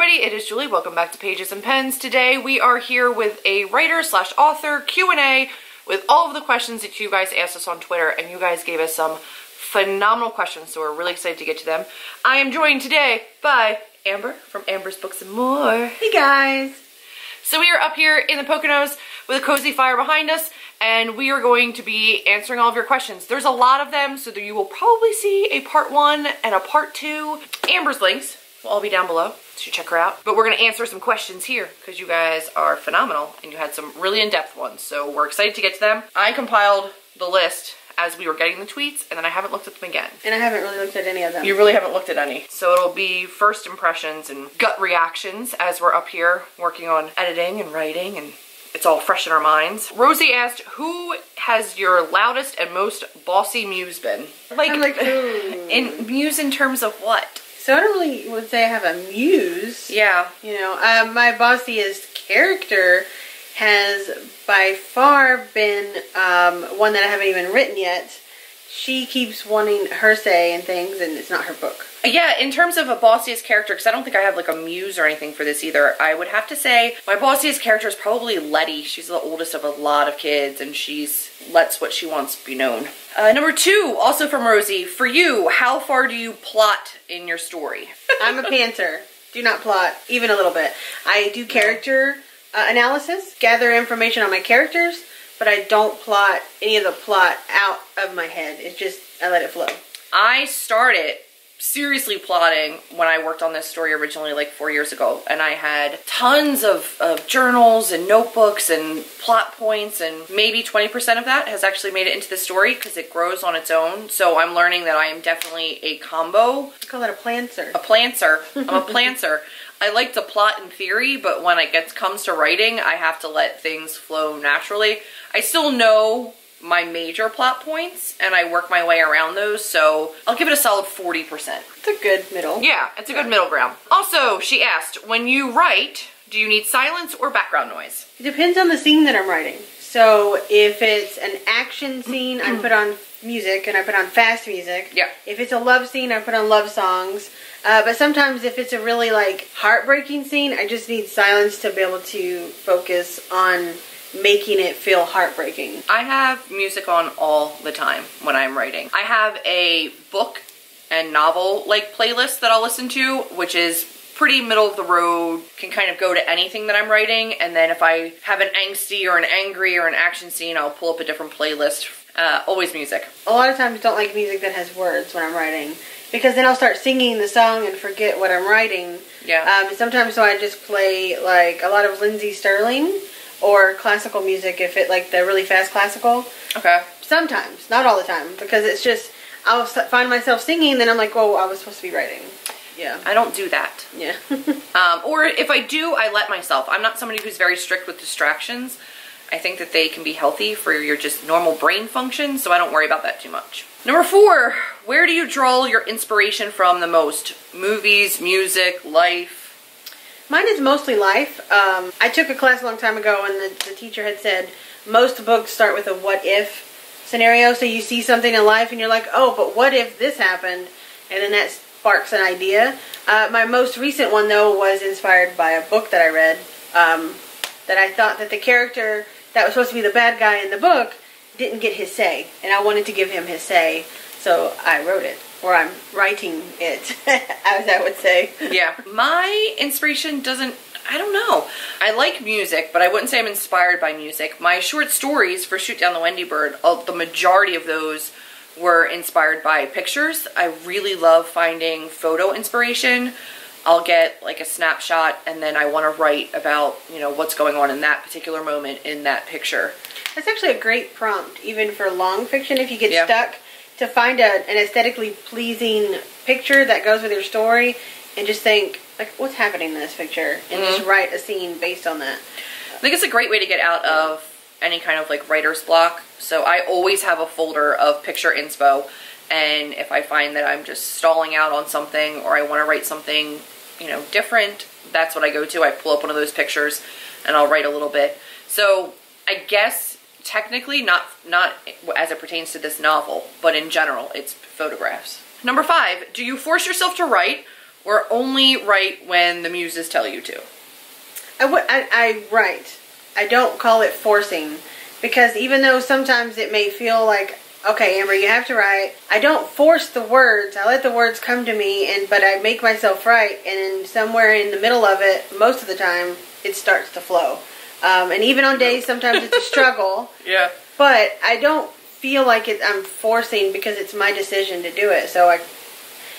everybody, it is Julie. Welcome back to Pages and Pens. Today we are here with a writer/author Q&A with all of the questions that you guys asked us on Twitter, and you guys gave us some phenomenal questions, so we're really excited to get to them. I am joined today by Amber from Amber's Books and More. Hey guys! So we are up here in the Poconos with a cozy fire behind us, and we are going to be answering all of your questions. There's a lot of them, so that you will probably see a part 1 and a part 2. Amber's links will all be down below, so you check her out. But we're gonna answer some questions here because you guys are phenomenal and you had some really in-depth ones, so we're excited to get to them. I compiled the list as we were getting the tweets, and then I haven't looked at them again. And I haven't really looked at any of them. You really haven't looked at any. So it'll be first impressions and gut reactions as we're up here working on editing and writing, and it's all fresh in our minds. Rosie asked, who has your loudest and most bossy muse been? Like in muse in terms of what? So I don't really would say I have a muse. Yeah. You know, my bossiest character has by far been one that I haven't even written yet. She keeps wanting her say and things, and it's not her book. Yeah, in terms of a bossiest character, because I don't think I have like a muse or anything for this either, I would have to say my bossiest character is probably Letty. She's the oldest of a lot of kids, and she's lets what she wants be known. Number 2, also from Rosie, for you, how far do you plot in your story? I'm a pantser. Do not plot, even a little bit. I do character analysis, gather information on my characters, but I don't plot any of the plot out of my head. It's just, I let it flow. I started seriously plotting when I worked on this story originally like 4 years ago, and I had tons of journals and notebooks and plot points, and maybe 20% of that has actually made it into the story because it grows on its own. So I'm learning that I am definitely a combo. I call it a plantser. A plantser. I'm a plantser. I like to plot in theory, but when it comes to writing, I have to let things flow naturally. I still know my major plot points, and I work my way around those, so I'll give it a solid 40%. It's a good middle. Yeah, it's a good middle ground. Also, she asked, when you write, do you need silence or background noise? It depends on the scene that I'm writing. So if it's an action scene, I put on music, and I put on fast music. Yeah. If it's a love scene, I put on love songs. But sometimes if it's a really like heartbreaking scene, I just need silence to be able to focus on making it feel heartbreaking. I have music on all the time when I'm writing. I have a book and novel like playlist that I'll listen to, which is pretty middle of the road, can kind of go to anything that I'm writing, and then if I have an angsty or an angry or an action scene, I'll pull up a different playlist. Always music. A lot of times I don't like music that has words when I'm writing, because then I'll start singing the song and forget what I'm writing. Yeah. Sometimes so I just play like a lot of Lindsay Sterling or classical music, if it like the really fast classical. Okay. Sometimes, not all the time, because it's just I'll find myself singing, then I'm like, oh, I was supposed to be writing. Yeah. I don't do that. Yeah. Or if I do, I let myself. I'm not somebody who's very strict with distractions. I think that they can be healthy for your just normal brain function, so I don't worry about that too much. Number 4, where do you draw your inspiration from the most? Movies, music, life? Mine is mostly life. I took a class a long time ago, and the teacher had said most books start with a what if scenario. So you see something in life and you're like, oh, but what if this happened? And then that sparks an idea. My most recent one, though, was inspired by a book that I read, that I thought that the character that was supposed to be the bad guy in the book didn't get his say, and I wanted to give him his say, so I wrote it. Or I'm writing it, as I would say. Yeah. My inspiration doesn't, I don't know. I like music, but I wouldn't say I'm inspired by music. My short stories for Shoot Down the Wendy Bird, the majority of those were inspired by pictures. I really love finding photo inspiration. I'll get like a snapshot, and then I want to write about, you know, what's going on in that particular moment in that picture. That's actually a great prompt, even for long fiction, if you get stuck, to find an aesthetically pleasing picture that goes with your story, and just think, like, what's happening in this picture? And just write a scene based on that. I think it's a great way to get out of any kind of like writer's block. So I always have a folder of picture inspo, and if I find that I'm just stalling out on something, or I want to write something, you know, different, that's what I go to. I pull up one of those pictures and I'll write a little bit. So I guess technically not as it pertains to this novel, but in general, it's photographs. Number 5, do you force yourself to write, or only write when the muses tell you to? I write. I don't call it forcing, because even though sometimes it may feel like, okay, Amber, you have to write, I don't force the words. I let the words come to me, but I make myself write, and then somewhere in the middle of it, most of the time, it starts to flow. And even on days, sometimes it's a struggle. Yeah. But I don't feel like I'm forcing, because it's my decision to do it. So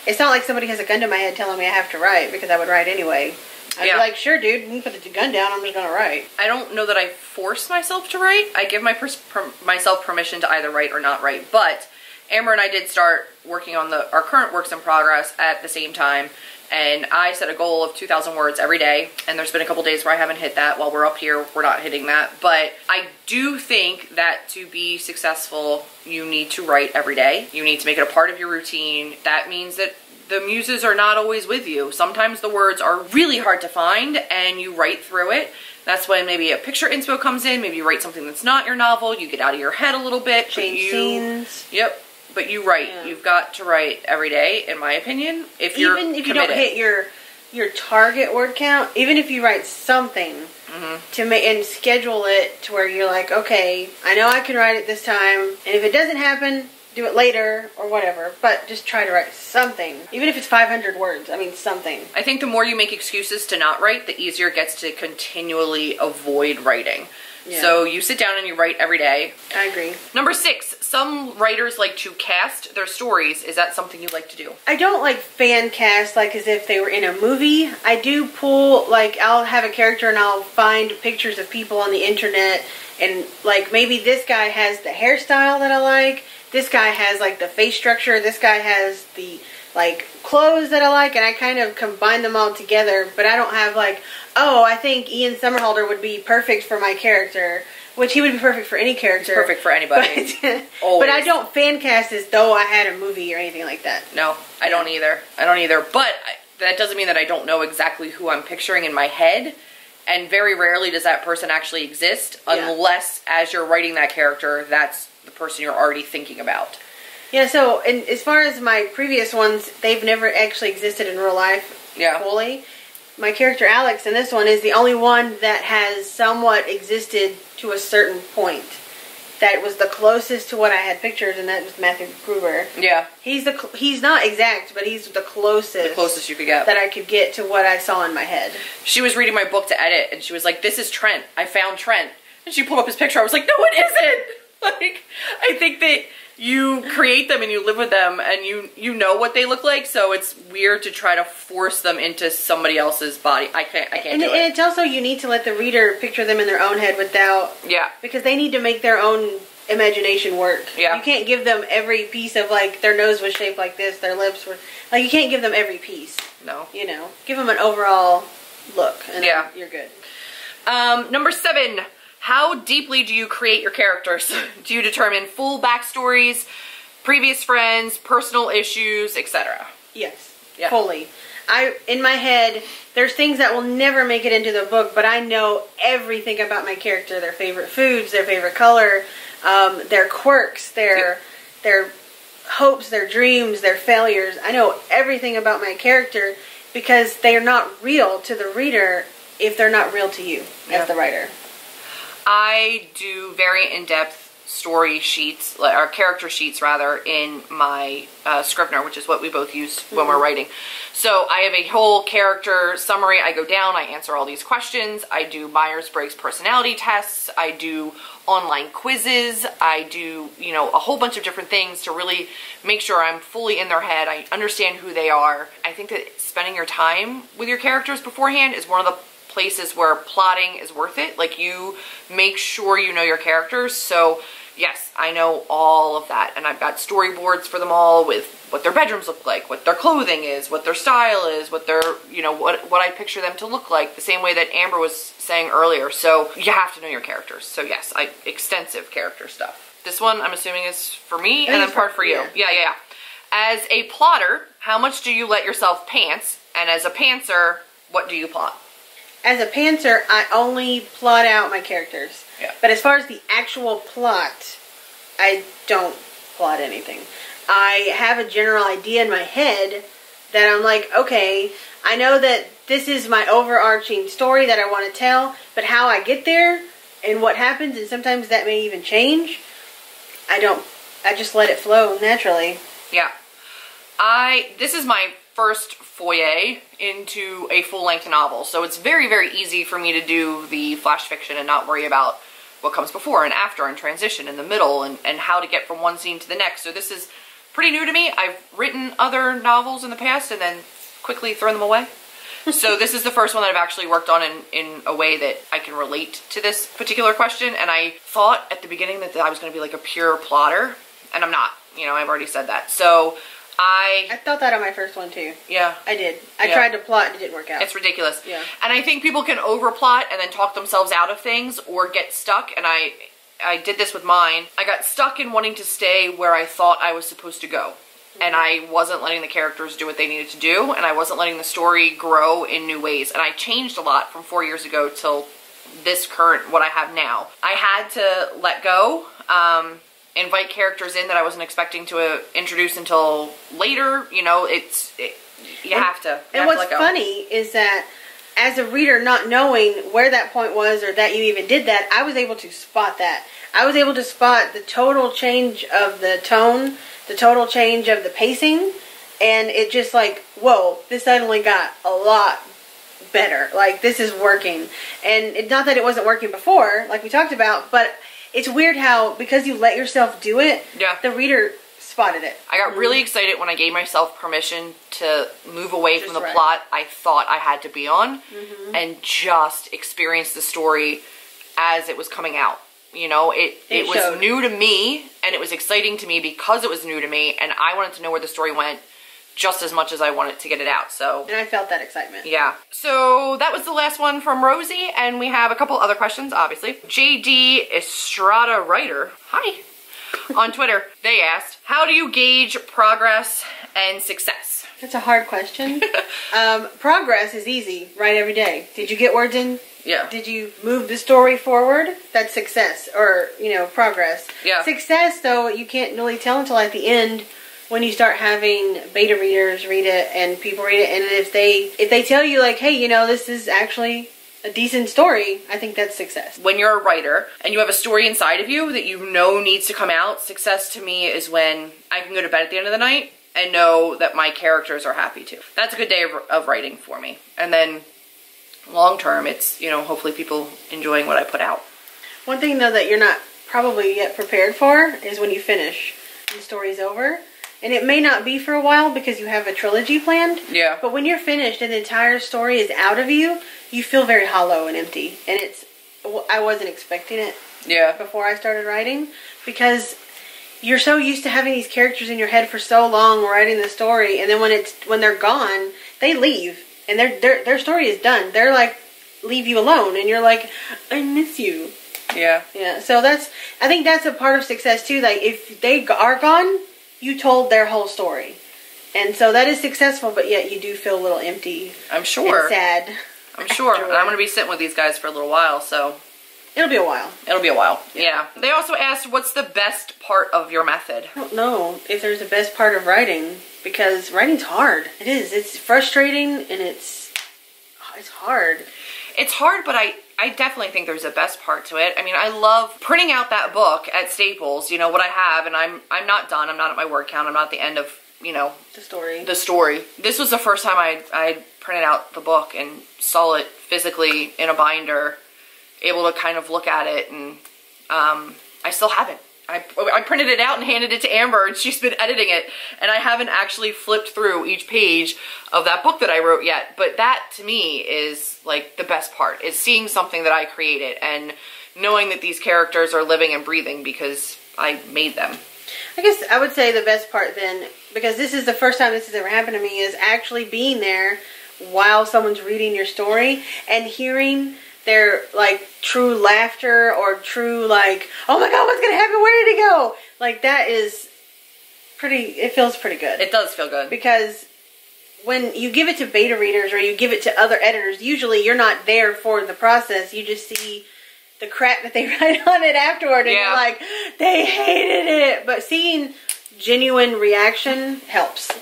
it's not like somebody has a gun to my head telling me I have to write, because I would write anyway. I'd be like, sure, dude, you can put the gun down, I'm just going to write. I don't know that I force myself to write. I give myself permission to either write or not write. But Amber and I did start working on our current works in progress at the same time. And I set a goal of 2,000 words every day. And there's been a couple days where I haven't hit that. While we're up here, we're not hitting that. But I do think that to be successful, you need to write every day. You need to make it a part of your routine. That means that the muses are not always with you. Sometimes the words are really hard to find and you write through it. That's when maybe a picture inspo comes in. Maybe you write something that's not your novel. You get out of your head a little bit. Change scenes. Yep. But you write. Yeah. You've got to write every day, in my opinion. Even if you don't hit your target word count, even if you write something and schedule it to where you're like, okay, I know I can write it this time, and if it doesn't happen, do it later or whatever, but just try to write something. Even if it's 500 words, I mean something. I think the more you make excuses to not write, the easier it gets to continually avoid writing. Yeah. So you sit down and you write every day. I agree. Number 6, some writers like to cast their stories. Is that something you like to do? I don't like fan cast like as if they were in a movie. I do pull, like I'll have a character and I'll find pictures of people on the internet, and like maybe this guy has the hairstyle that I like. This guy has like the face structure. This guy has the like clothes that I like, and I kind of combine them all together. But I don't have like, oh, I think Ian Somerhalder would be perfect for my character, which he would be perfect for any character. He's perfect for anybody. But I don't fan cast as though I had a movie or anything like that. No, I don't either. I don't either. But that doesn't mean that I don't know exactly who I'm picturing in my head. And very rarely does that person actually exist, unless as you're writing that character, that's the person you're already thinking about. Yeah, so and as far as my previous ones, they've never actually existed in real life fully. My character Alex in this one is the only one that has somewhat existed to a certain point. That was the closest to what I had pictured, and that was Matthew Gruber. Yeah. He's not exact, but he's the closest. The closest you could get. That I could get to what I saw in my head. She was reading my book to edit, and she was like, "This is Trent. I found Trent." And she pulled up his picture. I was like, "No, it isn't." Like, I think that you create them and you live with them, and you know what they look like, so it's weird to try to force them into somebody else's body. I can't do it. And it's also, you need to let the reader picture them in their own head without... Yeah. Because they need to make their own imagination work. Yeah. You can't give them every piece of, like, their nose was shaped like this, their lips were... Like, you can't give them every piece. No. You know? Give them an overall look, and then you're good. Number 7... How deeply do you create your characters? Do you determine full backstories, previous friends, personal issues, etc.? Yes, fully. In my head, there's things that will never make it into the book, but I know everything about my character, their favorite foods, their favorite color, their quirks, their hopes, their dreams, their failures. I know everything about my character because they are not real to the reader if they're not real to you as the writer. I do very in-depth story sheets, or character sheets rather, in my Scrivener, which is what we both use when we're writing. So I have a whole character summary. I go down, I answer all these questions, I do Myers-Briggs personality tests, I do online quizzes, I do, you know, a whole bunch of different things to really make sure I'm fully in their head, I understand who they are. I think that spending your time with your characters beforehand is one of the places where plotting is worth it. Like, you make sure you know your characters. So yes, I know all of that, and I've got storyboards for them all with what their bedrooms look like, what their clothing is, what their style is, what their, you know, what I picture them to look like, the same way that Amber was saying earlier. So you have to know your characters. So yes, extensive character stuff. This one I'm assuming is for me, and then part for you. Yeah. As a plotter, how much do you let yourself pants? And as a pantser, what do you plot? As a pantser, I only plot out my characters. Yeah. But as far as the actual plot, I don't plot anything. I have a general idea in my head that I'm like, okay, I know that this is my overarching story that I want to tell, but how I get there and what happens, and sometimes that may even change, I just let it flow naturally. Yeah. This is my first foyer into a full-length novel, so it's very, very easy for me to do the flash fiction and not worry about what comes before and after and transition in the middle and how to get from one scene to the next. So this is pretty new to me. I've written other novels in the past and then quickly thrown them away. So this is the first one that I've actually worked on in a way that I can relate to this particular question. And I thought at the beginning that I was going to be like a pure plotter, and I'm not. You know, I've already said that. So I thought that on my first one too. Yeah. I did. I tried to plot and it didn't work out. It's ridiculous. Yeah. And I think people can overplot and then talk themselves out of things or get stuck. And I did this with mine. I got stuck in wanting to stay where I thought I was supposed to go. And I wasn't letting the characters do what they needed to do, and I wasn't letting the story grow in new ways. And I changed a lot from 4 years ago till this current, what I have now. I had to let go, invite characters in that I wasn't expecting to introduce until later. You know, you have to let go. And what's funny is that as a reader, not knowing where that point was or that you even did that, I was able to spot that. I was able to spot the total change of the tone, the total change of the pacing, and it just like, whoa, this suddenly got a lot better. Like, this is working. And it's not that it wasn't working before, like we talked about, but it's weird how, because you let yourself do it, the reader spotted it. I got really excited when I gave myself permission to move away from the plot I thought I had to be on and just experience the story as it was coming out. You know, it was new to me, and it was exciting to me because it was new to me, and I wanted to know where the story went just as much as I wanted to get it out. So, and I felt that excitement. Yeah. So that was the last one from Rosie, and we have a couple other questions, obviously. JD Estrada Writer, hi, on Twitter, they asked, how do you gauge progress and success? That's a hard question. Progress is easy, write every day. Did you get words in? Yeah. Did you move the story forward? That's success, or, you know, progress. Yeah. Success, though, you can't really tell until at the end when you start having beta readers read it and people read it. And if they tell you, like, hey, you know, this is actually a decent story, I think that's success. When you're a writer and you have a story inside of you that you know needs to come out, success to me is when I can go to bed at the end of the night and know that my characters are happy too. That's a good day of writing for me. And then long term, it's, you know, hopefully people enjoying what I put out. One thing, though, that you're not probably yet prepared for is when you finish and the story's over. And it may not be for a while because you have a trilogy planned. Yeah. But when you're finished and the entire story is out of you, you feel very hollow and empty. And I wasn't expecting it. Yeah. Before I started writing, because you're so used to having these characters in your head for so long writing the story, and then when they're gone, they leave. And their story is done. They're like, leave you alone. And you're like, I miss you. Yeah. Yeah. So I think that's a part of success too. Like, if they are gone, you told their whole story. And so that is successful, but yet you do feel a little empty. I'm sure. And sad. I'm sure. And I'm going to be sitting with these guys for a little while, so. It'll be a while. It'll be a while. Yeah. They also asked, what's the best part of your method? I don't know if there's a best part of writing, because writing's hard. It is. It's frustrating, and it's hard. It's hard, but I definitely think there's a best part to it. I mean, I love printing out that book at Staples, you know, what I have, and I'm not done. I'm not at my word count. I'm not at the end of, you know, the story. This was the first time I printed out the book and saw it physically in a binder, able to kind of look at it, and I still haven't. I printed it out and handed it to Amber, and she's been editing it, and I haven't actually flipped through each page of that book that I wrote yet. But that, to me, is like the best part, is seeing something that I created and knowing that these characters are living and breathing because I made them. I guess I would say the best part then, because this is the first time this has ever happened to me, is actually being there while someone's reading your story and hearing their, like, true laughter or true, like, oh my god, what's gonna happen, where did it go? Like, that is it feels pretty good. It does feel good. Because when you give it to beta readers or you give it to other editors, usually you're not there for the process. You just see the crap that they write on it afterward, and you're like, they hated it. But seeing genuine reaction helps.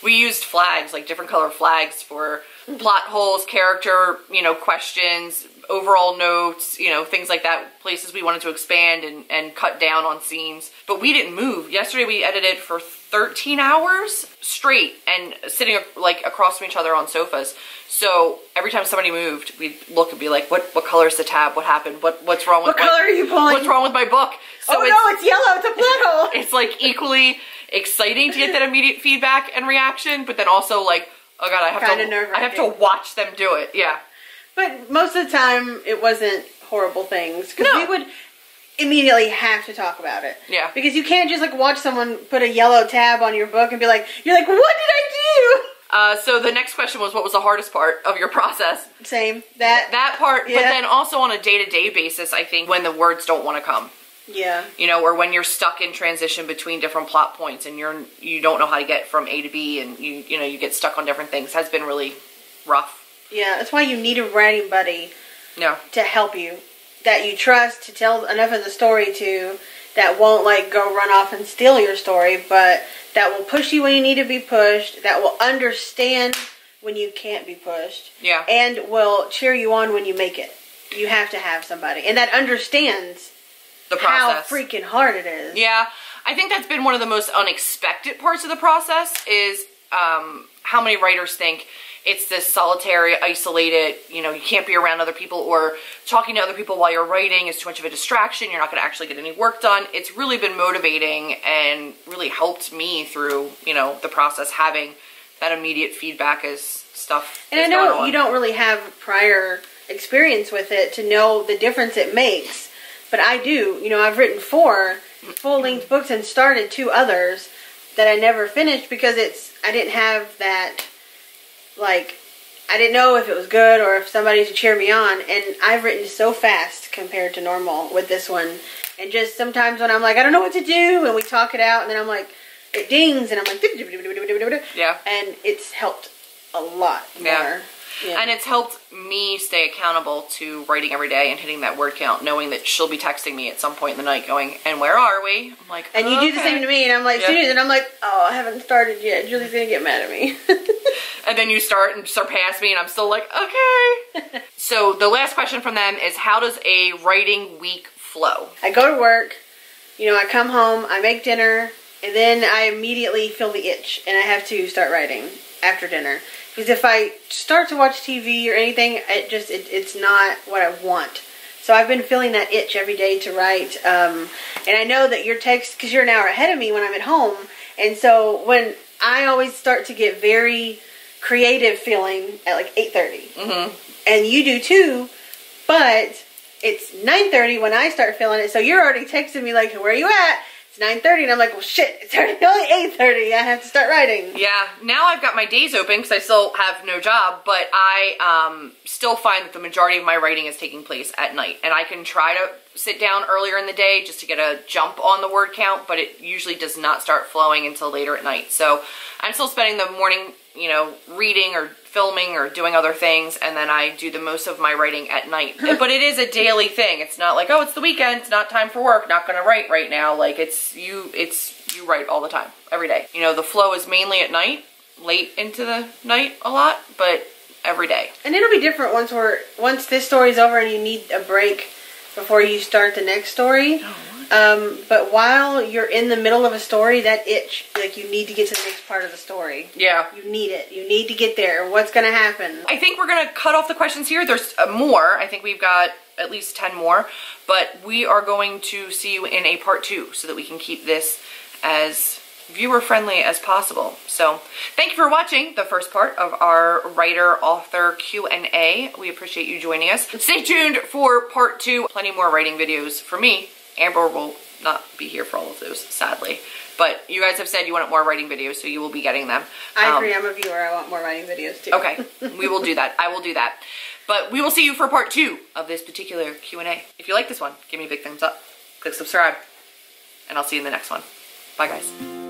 We used flags, like different color flags for plot holes, character, you know, questions, overall notes, you know, things like that, places we wanted to expand and cut down on scenes. But we didn't move. Yesterday we edited for 13 hours straight and sitting like across from each other on sofas. So every time somebody moved, we'd look and be like, what color is the tab? What happened? What's wrong with what color are you pulling? What's wrong with my book? So oh no, it's yellow, it's a plot hole. It's like equally exciting to get that immediate feedback and reaction, but then also like, oh god, I have to watch them do it. Yeah. But most of the time, it wasn't horrible things. Because we would immediately have to talk about it. Yeah. Because you can't just like watch someone put a yellow tab on your book and be like, you're like, what did I do? So the next question was, what was the hardest part of your process? Same. That part, yeah. But then also on a day-to-day basis, I think, when the words don't want to come. Yeah. You know, or when you're stuck in transition between different plot points and you don't know how to get from A to B and you know, you get stuck on different things, has been really rough. Yeah, that's why you need a writing buddy to help you, that you trust, to tell enough of the story to, that won't like go run off and steal your story, but that will push you when you need to be pushed, that will understand when you can't be pushed, and will cheer you on when you make it. You have to have somebody, and that understands the process. How freaking hard it is. Yeah, I think that's been one of the most unexpected parts of the process is how many writers think it's this solitary, isolated, you know, you can't be around other people, or talking to other people while you're writing is too much of a distraction, you're not going to actually get any work done. It's really been motivating and really helped me through, you know, the process, having that immediate feedback as stuff and I know you don't really have prior experience with it to know the difference it makes, but I do. You know, I've written 4 full-length books and started 2 others that I never finished because I didn't have that, like, I didn't know if it was good or if somebody to cheer me on, and I've written so fast compared to normal with this one, and just sometimes when I'm like, I don't know what to do, and we talk it out, and then I'm like, it dings, and I'm like, yeah, and it's helped a lot more. Yeah. And it's helped me stay accountable to writing every day and hitting that word count, knowing that she'll be texting me at some point in the night going, and where are we? I'm like, and you do the same to me, and I'm like, Susan, and I'm like, oh, I haven't started yet. Julie's going to get mad at me. And then you start and surpass me, and I'm still like, okay. So the last question from them is, how does a writing week flow? I go to work, you know, I come home, I make dinner, and then I immediately feel the itch, and I have to start writing after dinner. Because if I start to watch TV or anything, it's not what I want. So I've been feeling that itch every day to write. And I know that your text, because you're an hour ahead of me when I'm at home. And so when I always start to get very creative feeling at like 8:30. Mm-hmm. And you do too, but it's 9:30 when I start feeling it. So you're already texting me like, where are you at? 9:30, and I'm like, well, shit, it's already only 8:30. I have to start writing. Yeah, now I've got my days open because I still have no job, but I still find that the majority of my writing is taking place at night, and I can try to sit down earlier in the day just to get a jump on the word count, but it usually does not start flowing until later at night. So I'm still spending the morning, you know, reading or filming or doing other things, and then I do the most of my writing at night. But it is a daily thing. It's not like, oh, it's the weekend, it's not time for work, not gonna write right now. Like, you write all the time, every day. You know, the flow is mainly at night, late into the night a lot, but every day. And it'll be different once this story's over and you need a break before you start the next story. But while you're in the middle of a story, that itch, like, you need to get to the next part of the story. Yeah. You need it. You need to get there. What's going to happen? I think we're going to cut off the questions here. There's more. I think we've got at least 10 more. But we are going to see you in a part 2 so that we can keep this as viewer-friendly as possible. So thank you for watching the first part of our writer-author Q&A. We appreciate you joining us. Stay tuned for part 2. Plenty more writing videos for me. Amber will not be here for all of those, sadly. But you guys have said you want more writing videos, so you will be getting them. I agree. I'm a viewer. I want more writing videos, too. Okay. We will do that. I will do that. But we will see you for part 2 of this particular Q&A. If you like this one, give me a big thumbs up. Click subscribe. And I'll see you in the next one. Bye, guys.